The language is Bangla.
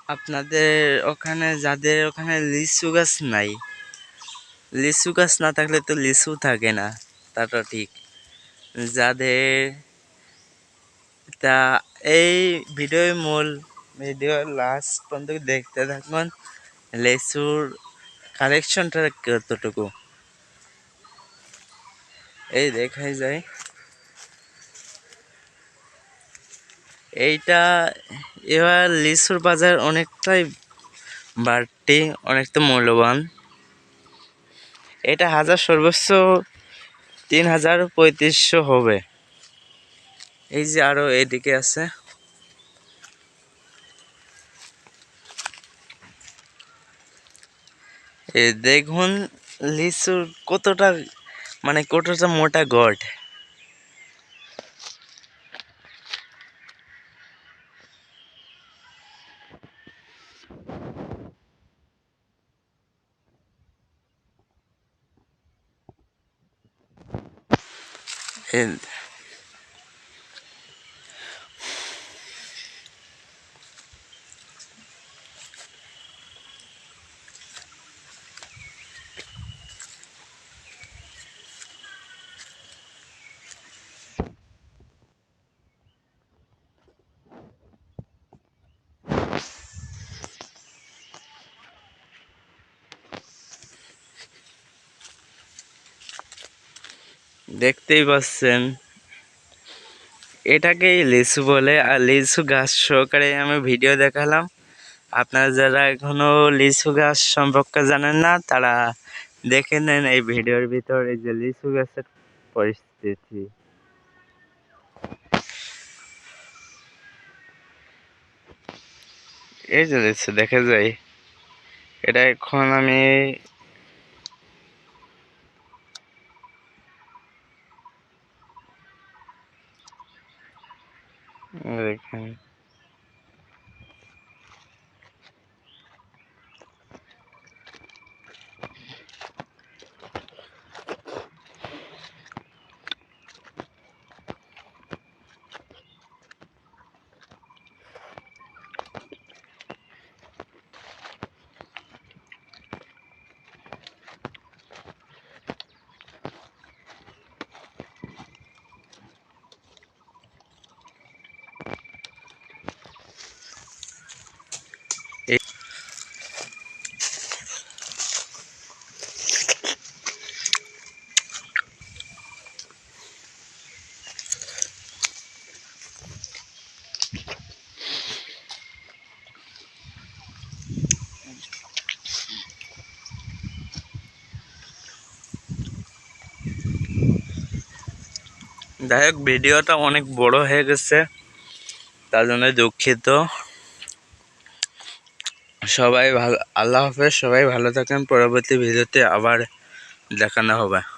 আপনাদের ওখানে যাদের ওখানে লিচু গাছ নাই, লিচু গাছ না থাকলে তো লিচু থাকে না, তা তো ঠিক। যাদের তা এই ভিডিও লাস্ট পর্যন্ত দেখতে থাকুন। লিচুর কালেকশনটা কতটুকু এই দেখাই যায়। এইটা এবার লিচুর বাজার অনেকটাই বাড়তি, অনেকটা মূল্যবান। এটা হাজার সর্বোচ্চ ৩,০০০-৩৫০০ হবে। এই যে আরো এদিকে আছে, এই দেখুন লিচুর কতটা কতটা মোটা গড়। এ- দেখতেই পাচ্ছেন, এটাকেই লিচু বলে। আর লিচু গাছ সহকারে আমি ভিডিও দেখালাম। আপনারা যারা এখনো লিচু গাছ সম্পর্কে জানেন না, তারা দেখে নেন এই ভিডিওর ভিতর এই যে লিচু গাছের পরিস্থিতি। এই যে লিচু দেখা যায়, এটা এখন আমি দেখেন, যাই হোক ভিডিওটা অনেক বড় হয়ে গেছে, তার জন্য দুঃখিত। সবাই ভালো, আল্লাহ হাফেজ, সবাই ভালো থাকেন। পরবর্তী ভিডিওতে আবার দেখানো হবে।